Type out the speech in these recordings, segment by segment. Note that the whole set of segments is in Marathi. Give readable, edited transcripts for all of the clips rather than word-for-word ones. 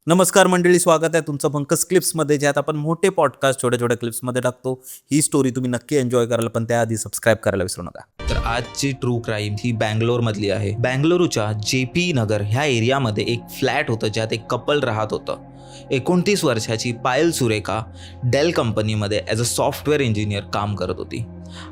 नमस्कार मंडळी, स्वागत आहे तुमचं पंकज क्लिप्समध्ये, ज्यात आपण मोठे पॉडकास्ट छोट्या छोट्या क्लिप्समध्ये टाकतो. ही स्टोरी तुम्ही नक्की एन्जॉय कराल, पण त्याआधी सबस्क्राईब करायला विसरू नका. तर आजची ट्रू क्राईम ही बँगलोरमधली आहे. बँगलोरच्या JP नगर ह्या एरियामध्ये एक फ्लॅट होतं, ज्यात एक कपल राहत होतं. 29 वर्षाची पायल सुरेखा डेल कंपनीमध्ये ॲज अ सॉफ्टवेअर इंजिनियर काम करत होती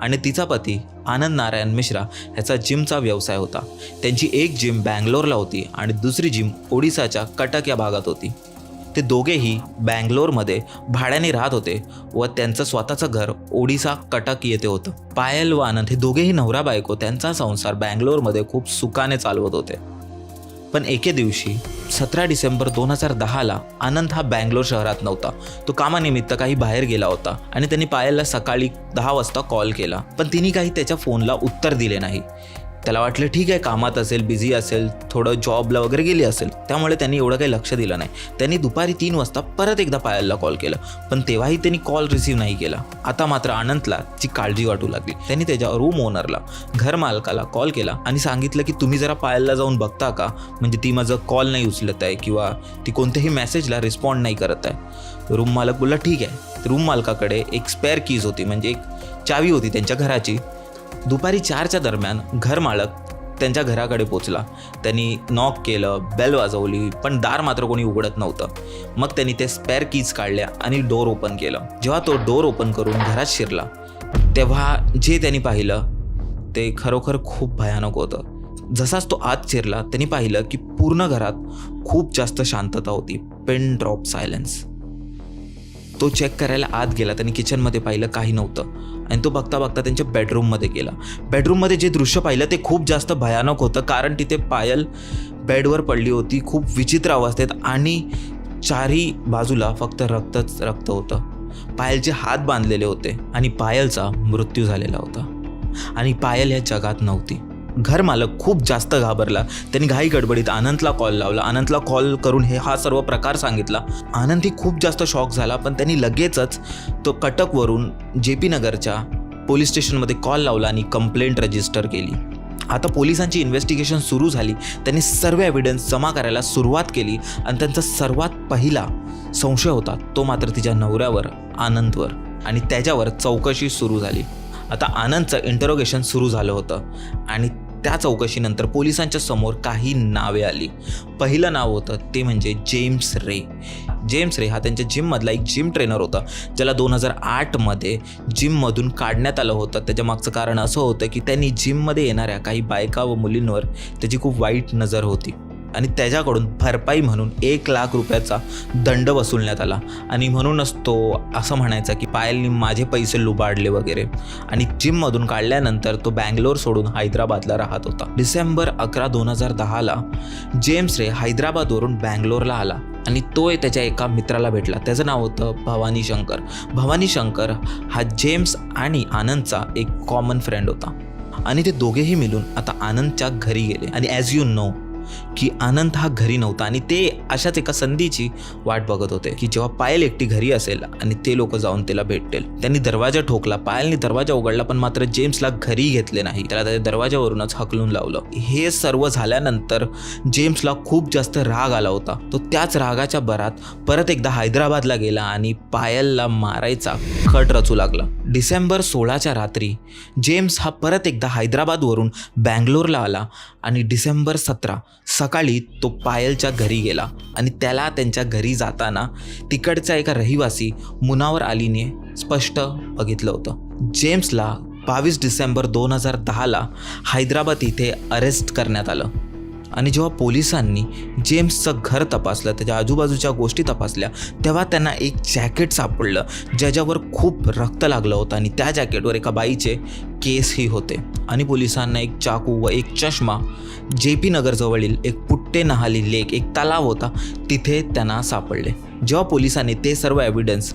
आणि तिचा पती आनंद नारायण मिश्रा ह्याचा जिमचा व्यवसाय होता. त्यांची एक जिम बँगलोरला होती आणि दुसरी जिम ओडिसाच्या कटक या भागात होती. ते दोघेही बँगलोरमध्ये भाड्याने राहत होते व त्यांचं स्वतःचं घर ओडिसा कटक येथे होतं. पायल व आनंद हे दोघेही नवरा बायको त्यांचा संसार बँगलोरमध्ये खूप सुखाने चालवत होते. पण एके दिवशी 17 डिसेंबर 2010ला आनंद हा बँगलोर शहरात नव्हता. तो कामानिमित्त काही बाहेर गेला होता आणि त्यांनी पायलला सकाळी 10 वाजता कॉल केला, पण तिने काही त्याच्या फोनला उत्तर दिले नाही. त्याला वाटलं ठीक आहे, कामात असेल, बिझी असेल, थोडं जॉबला वगैरे गेली असेल, त्यामुळे त्यांनी एवढं काही लक्ष दिलं नाही. त्यांनी दुपारी 3 वाजता परत एकदा पायलला कॉल केला, पण तेव्हाही त्यांनी कॉल रिसीव्ह नाही केला. आता मात्र आनंदला ची काळजी वाटू लागली. त्यांनी त्याच्या रूम ओनरला, घर मालकाला कॉल केला आणि सांगितलं की तुम्ही जरा पायलला जाऊन बघता का, म्हणजे ती माझं कॉल नाही उचलत आहे किंवा ती कोणत्याही मेसेजला रिस्पॉन्ड नाही करत आहे. रूम मालक बोलला ठीक आहे. रूम मालकाकडे एक स्पेअर कीज होती, म्हणजे एक चावी होती त्यांच्या घराची. दुपारी 4च्या दरम्यान घर मालक त्यांच्या घराकडे पोचला. त्यांनी नॉक केलं, बेल वाजवली, पण दार मात्र कोणी उघडत नव्हतं. मग त्यांनी ते स्पेअर कीज काढल्या आणि डोर ओपन केलं. जेव्हा तो डोर ओपन करून घरात शिरला, तेव्हा जे त्यांनी पाहिलं ते खरोखर खूप भयानक होतं. जसाच तो आत शिरला, त्यांनी पाहिलं की पूर्ण घरात खूप जास्त शांतता होती. Pin drop silence. तो चेक करायला आत गेला. त्यांनी किचनमध्ये पाहिलं, काही नव्हतं आणि तो बघता बघता त्यांच्या बेडरूममध्ये गेला. बेडरूममध्ये जे दृश्य पाहिलं ते खूप जास्त भयानक होतं, कारण तिथे पायल बेडवर पडली होती खूप विचित्र अवस्थेत आणि चारही बाजूला फक्त रक्तच रक्त होतं. पायलचे हात बांधलेले होते आणि पायलचा मृत्यू झालेला होता आणि पायल या जगात नव्हती. घर मालक खूप जास्त घाबरला. त्यांनी घाई गडबडीत आनंदला कॉल लावला. आनंदला कॉल करून हा सर्व प्रकार सांगितला. आनंदही खूप जास्त शॉक झाला, पण त्यांनी लगेचच तो कटकवरून JP नगरच्या पोलीस स्टेशनमध्ये कॉल लावला आणि कंप्लेंट रजिस्टर केली. आता पोलिसांची इन्व्हेस्टिगेशन सुरू झाली. त्यांनी सर्व एव्हिडन्स जमा करायला सुरुवात केली आणि त्यांचा सर्वात पहिला संशय होता तो मात्र तिच्या नवऱ्यावर, आनंदवर, आणि त्याच्यावर चौकशी सुरू झाली. आता आनंदचं इंटरोगेशन सुरू झालं होतं आणि त्या चौकशीनंतर पोलिसांच्या समोर काही नावे आली. पहिलं नाव होतं ते म्हणजे जेम्स रे. जेम्स रे हा त्यांच्या जिममधला एक जिम ट्रेनर होता, ज्याला 2008मध्ये जिममधून काढण्यात आलं होतं. त्याच्या मागचं कारण असं होतं की त्यांनी जिममध्ये येणाऱ्या काही बायका व मुलींवर त्याची खूप वाईट नजर होती आणि त्याच्याकडून भरपाई म्हणून 1 लाख रुपयाचा दंड वसूलण्यात आला. आणि म्हणूनच तो असं म्हणायचा की पायलनी माझे पैसे लुबाडले वगैरे. आणि जिममधून काढल्यानंतर तो बँगलोर सोडून हैदराबादला राहत होता. डिसेंबर 11, 2010ला जेम्स रे हैदराबादवरून बँगलोरला आला आणि तो त्याच्या एका मित्राला भेटला. त्याचं नाव होतं भवानी शंकर. भवानी शंकर हा जेम्स आणि आनंदचा एक कॉमन फ्रेंड होता आणि ते दोघेही मिळून आता आनंदच्या घरी गेले. आणि ॲज यू नो की आनंद हा घरी नव्हता आणि ते अशाच एका संधीची वाट बघत होते की जेव्हा पायल एकटी घरी असेल आणि ते लोक जाऊन तिला भेटतील. त्यांनी दरवाजा ठोकला. पायलने दरवाजा उघडला, पण मात्र जेम्सला घरी घेतले नाही. त्याला त्या दरवाजावरूनच हकलून लावलं. हे सर्व झाल्यानंतर जेम्सला खूप जास्त राग आला होता. तो त्याच रागाच्या भरात परत एकदा हैदराबादला गेला आणि पायलला मारायचा कट रचू लागला. डिसेंबर 16च्या रात्री जेम्स हा परत एकदा हैदराबादवरून बँगलोरला आला आणि डिसेंबर 17 सकाळी तो पायलच्या घरी गेला आणि त्याला त्यांच्या घरी जाताना तिकडचा एका रहिवासी मुनावर अलीने स्पष्ट बघितलं होतं. जेम्सला 22 डिसेंबर 2010ला हैदराबाद इथे अरेस्ट करण्यात आलं. आणि जेव्हा पोलिसांनी जेम्सचं घर तपासलं, त्याच्या आजूबाजूच्या गोष्टी तपासल्या, तेव्हा त्यांना एक जॅकेट सापडलं ज्याच्यावर खूप रक्त लागलं होतं आणि त्या जॅकेटवर एका बाईचे केसही होते. आणि पोलिसांना एक चाकू व एक चष्मा JP नगरजवळील एक पुट्टे नहाली लेक, एक तलाव होता, तिथे त्यांना सापडले. जेव्हा पोलिसांनी ते सर्व एव्हिडन्स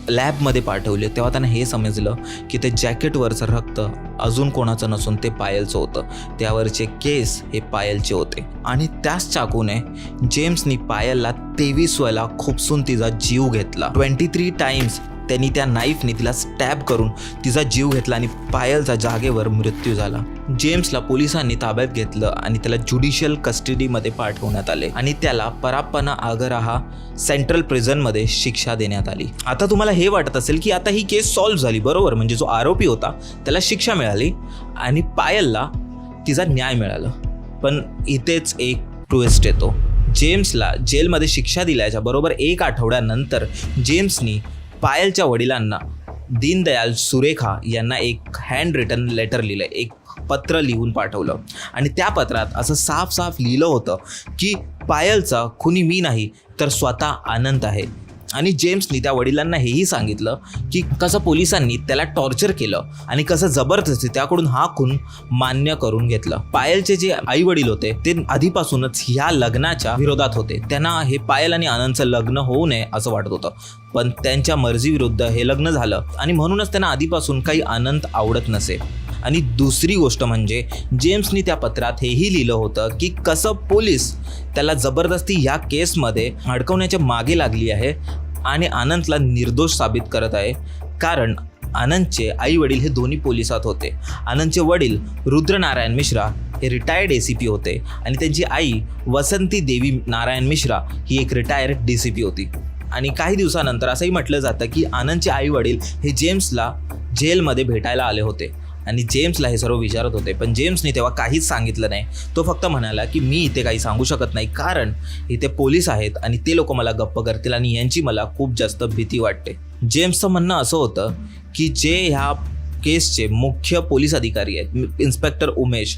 लॅबमध्ये पाठवले, तेव्हा त्यांना हे समजलं की ते जॅकेटवरचं रक्त अजून कोणाचं नसून ते पायलचं होतं. त्यावरचे केस हे पायलचे होते. आणि त्याच चाकूने जेम्सनी पायलला 23 वेळा खुपसून तिचा जीव घेतला. 23 टाइम्स त्यांनी त्या नाईफने तिला स्टॅब करून तिचा जीव घेतला आणि पायलचा जागेवर मृत्यू झाला. जेम्सला पोलिसांनी ताब्यात घेतलं आणि त्याला ज्युडिशियल कस्टडीमध्ये पाठवण्यात आले आणि त्याला पराप्पाना आगराहा सेंट्रल प्रिझनमध्ये शिक्षा देण्यात आली. आता तुम्हाला हे वाटत असेल की आता ही केस सॉल्व्ह झाली, बरोबर, म्हणजे जो आरोपी होता त्याला शिक्षा मिळाली आणि पायलला तिचा न्याय मिळाला. पण इथेच एक ट्विस्ट येतो. जेम्सला जेलमध्ये शिक्षा दिल्याच्या बरोबर 1 आठवड्यानंतर जेम्सनी पायलच्या वडिलांना दीनदयाल सुरेखा यांना एक हँड रिटन लेटर लिहिलं, एक पत्र लिहून पाठवलं आणि त्या पत्रात असं साफ लिहिलं होतं की पायलचा खुनी मी नाही तर स्वतः आनंद आहे. आणि जेम्सनी त्या वडिलांना हेही सांगितलं की कसं पोलिसांनी त्याला टॉर्चर केलं आणि कसं जबरदस्ती त्याकडून हा खून मान्य करून घेतलं. पायलचे जे आई वडील होते ते आधीपासूनच ह्या लग्नाच्या विरोधात होते. त्यांना हे पायल आणि आनंदचं लग्न होऊ नये असं वाटत होतं, पण त्यांच्या मर्जीविरुद्ध हे लग्न झालं आणि म्हणूनच त्यांना आधीपासून काही आनंद आवडत नसे. आणि दुसरी गोष्ट म्हणजे जेम्सनी त्या पत्रात हेही लिहिलं होतं की कसं पोलीस त्याला जबरदस्ती ह्या केसमध्ये अडकवण्याच्या मागे लागली आहे आणि आनंदला निर्दोष साबित करत आहे, कारण आनंदचे आई वडील हे दोन्ही पोलिसात होते. आनंदचे वडील रुद्र नारायण मिश्रा हे रिटायर्ड ACP होते आणि त्यांची आई वसंती देवी नारायण मिश्रा ही एक रिटायर्ड DCP होती. आणि काही दिवसानंतर असंही म्हटलं जातं की आनंदचे आई वडील हे जेम्सला जेलमध्ये भेटायला आले होते आणि जेम्सला हे सर्व विचारत होते, पण जेम्सने तेव्हा काहीच सांगितलं नाही. तो फक्त म्हणाला की मी इथे काही सांगू शकत नाही कारण इथे पोलीस आहेत आणि ते लोक मला गप्प करतील आणि यांची मला खूप जास्त भीती वाटते. जेम्सचं म्हणणं असं होतं की जे ह्या केसचे मुख्य पोलीस अधिकारी आहेत, इन्स्पेक्टर उमेश,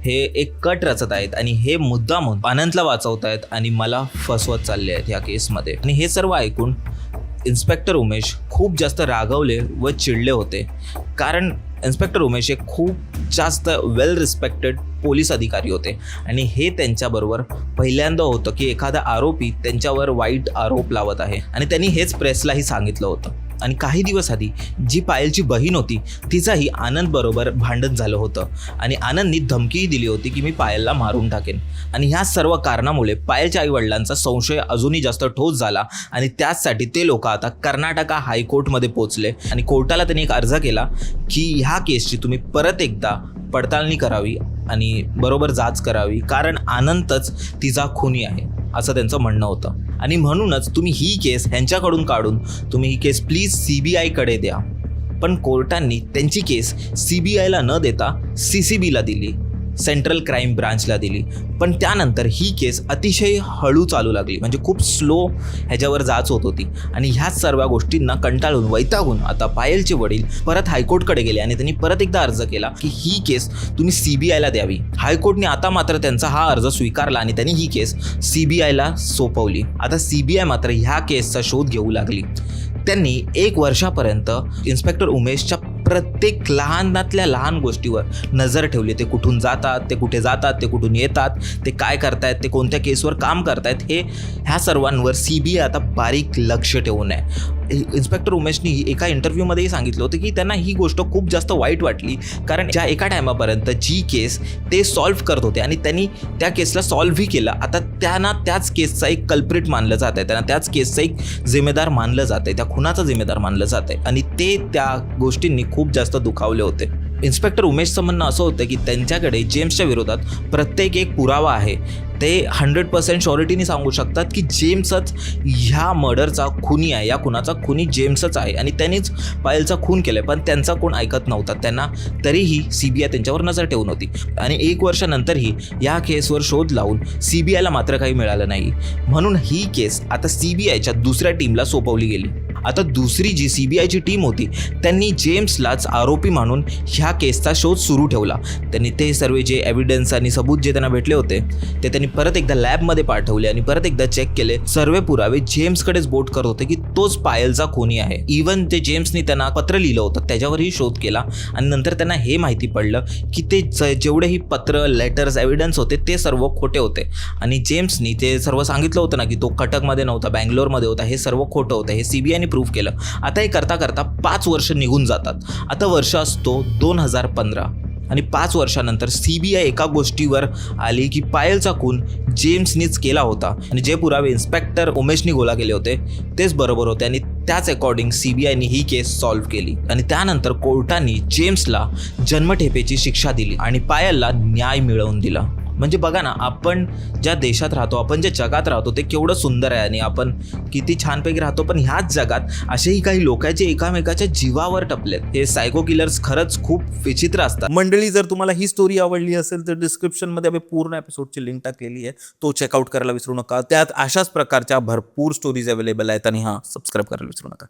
हे एक कट रचत आहेत आणि हे मुद्दामून आनंदला वाचवत आहेत आणि मला फसवत चालले आहेत ह्या केसमध्ये. आणि हे सर्व ऐकून इन्स्पेक्टर उमेश खूप जास्त रागवले व चिडले होते, कारण इन्स्पेक्टर उमेश हे खूप जास्त वेल रिस्पेक्टेड पोलीस अधिकारी होते आणि हे त्यांच्याबरोबर पहिल्यांदा होतं की एखादा आरोपी त्यांच्यावर वाईट आरोप लावत आहे आणि त्यांनी हेच प्रेसलाही सांगितलं होतं. आणि काही दिवस आधी जी पायलची बहीण होती तिचाही आनंद बरोबर भांडण झालं होतं आणि आनंदनी धमकीही दिली होती की मी पायलला मारून टाकेन. आणि ह्या सर्व कारणामुळे पायलच्या आईवडिलांचा संशय अजूनही जास्त ठोस झाला आणि त्याचसाठी ते लोक आता कर्नाटका हायकोर्टमध्ये पोहोचले आणि कोर्टाला त्यांनी एक अर्ज केला की ह्या केसची तुम्ही परत एकदा पडताळणी करावी आणि बरोबर जाच करावी, कारण आनंदच तिचा खूनी आहे असं त्यांचं म्हणणं होतं. आणि म्हणूनच तुम्ही ही केस ह्यांच्याकडून काढून तुम्ही ही केस प्लीज CBIकडे द्या. पण कोर्टांनी त्यांची केस CBIला न देता CCBला दिली, सेंट्रल क्राईम ब्रांचला दिली. पण त्यानंतर ही केस अतिशय हळू चालू लागली, म्हणजे खूप स्लो ह्याच्यावर जाच होत होती. आणि ह्या सर्व गोष्टींना कंटाळून वैतागून आता पायलचे वडील परत हायकोर्टकडे गेले आणि त्यांनी परत एकदा अर्ज केला की ही केस तुम्ही CBIला द्यावी. हायकोर्टने आता मात्र त्यांचा हा अर्ज स्वीकारला आणि त्यांनी ही केस CBIला सोपवली. आता CBI मात्र ह्या केसचा शोध घेऊ लागली. त्यांनी 1 वर्षापर्यंत इन्स्पेक्टर उमेशच्या प्रत्येक लहानातल्या लहान गोष्टीवर नजर ठेवली. ते कुठून जातात, ते कुठे जातात, ते कुठून येतात, ते काय करतायत, ते कोणत्या केसवर काम करतायत, ह्या सर्वांवर CBI आता बारीक लक्ष ठेवून आहे. इन्स्पेक्टर उमेशनी एका इंटरव्ह्यूमध्येही सांगितलं होतं की त्यांना ही गोष्ट खूप जास्त वाईट वाटली, कारण ज्या एका टायमापर्यंत जी केस ते सॉल्व्ह करत होते आणि त्यांनी त्या केसला सॉल्व्हही केलं, आता त्यांना त्याच केसचा एक कल्प्रिट मानलं जात आहे, त्यांना त्याच केसचा एक जिम्मेदार मानलं जात आहे, त्या खुनाचा जिम्मेदार मानलं जात आहे आणि ते त्या गोष्टींनी खूप जास्त दुखावले होते. इन्स्पेक्टर उमेशचं म्हणणं असं होतं की त्यांच्याकडे जेम्सच्या विरोधात प्रत्येक एक पुरावा आहे. ते 100% शॉरिटीने सांगू शकतात की जेम्सच ह्या मर्डरचा खुनी आहे, या खुनाचा खुनी जेम्सच आहे आणि त्यांनीच पायलचा खून केलं. पण त्यांचा कोण ऐकत नव्हता, त्यांना तरीही CBI त्यांच्यावर नजर ठेवून होती. आणि 1 वर्षानंतरही या केसवर शोध लावून CBIला मात्र काही मिळालं नाही. म्हणून ही केस आता CBIच्या दुसऱ्या टीमला सोपवली गेली. आता दुसरी जी CBIची टीम होती त्यांनी जेम्सलाच आरोपी मानून ह्या केसचा शोध सुरू ठेवला. त्यांनी ते सर्व जे एव्हिडन्स आणि सबूत जे त्यांना भेटले होते ते त्यांनी परत एकदा लॅबमध्ये पाठवले आणि परत एकदा चेक केले. सर्व पुरावे जेम्सकडेच बोट करत होते की तोच पायलचा खूनी आहे. इवन ते जेम्सनी त्यांना पत्र लिहिलं होतं त्याच्यावरही शोध केला आणि नंतर त्यांना हे माहिती पडलं की ते जेवढेही पत्र, लेटर्स, एव्हिडन्स होते ते सर्व खोटे होते आणि जेम्सनी ते सर्व सांगितलं होतं ना की तो कटकमध्ये नव्हता, बँगलोरमध्ये होता, हे सर्व खोटं होतं. हे CBIने प्रूव्ह केलं. आता हे करता करता 5 वर्ष निघून जातात. आता वर्ष असतो 2015 आणि 5 वर्षानंतर CBI एका गोष्टीवर आली की पायलचा खून जेम्सनीच केला होता आणि जे पुरावे इन्स्पेक्टर उमेशनी गोळा केले होते तेच बरोबर होते आणि त्याच अकॉर्डिंग CBIने ही केस सॉल्व्ह केली आणि त्यानंतर कोर्टाने जेम्सला जन्मठेपेची शिक्षा दिली आणि पायलला न्याय मिळवून दिला. म्हणजे बघा ना, आपण ज्या देशात राहतो, आपण ज्या जगात राहतो ते केवढं सुंदर आहे आणि आपण किती छानपैकी राहतो, पण ह्याच जगात असेही काही लोक आहेत जे एकामेकाच्या जीवावर टपलेत. हे सायको किलर्स खरंच खूप विचित्र असतात. मंडळी, जर तुम्हाला ही स्टोरी आवडली असेल तर डिस्क्रिप्शनमध्ये आम्ही पूर्ण एपिसोडची लिंक टाकलेली आहे, तो चेकआउट करायला विसरू नका. त्यात अशाच प्रकारच्या भरपूर स्टोरीज अवेलेबल आहेत आणि सबस्क्राईब करायला विसरू नका.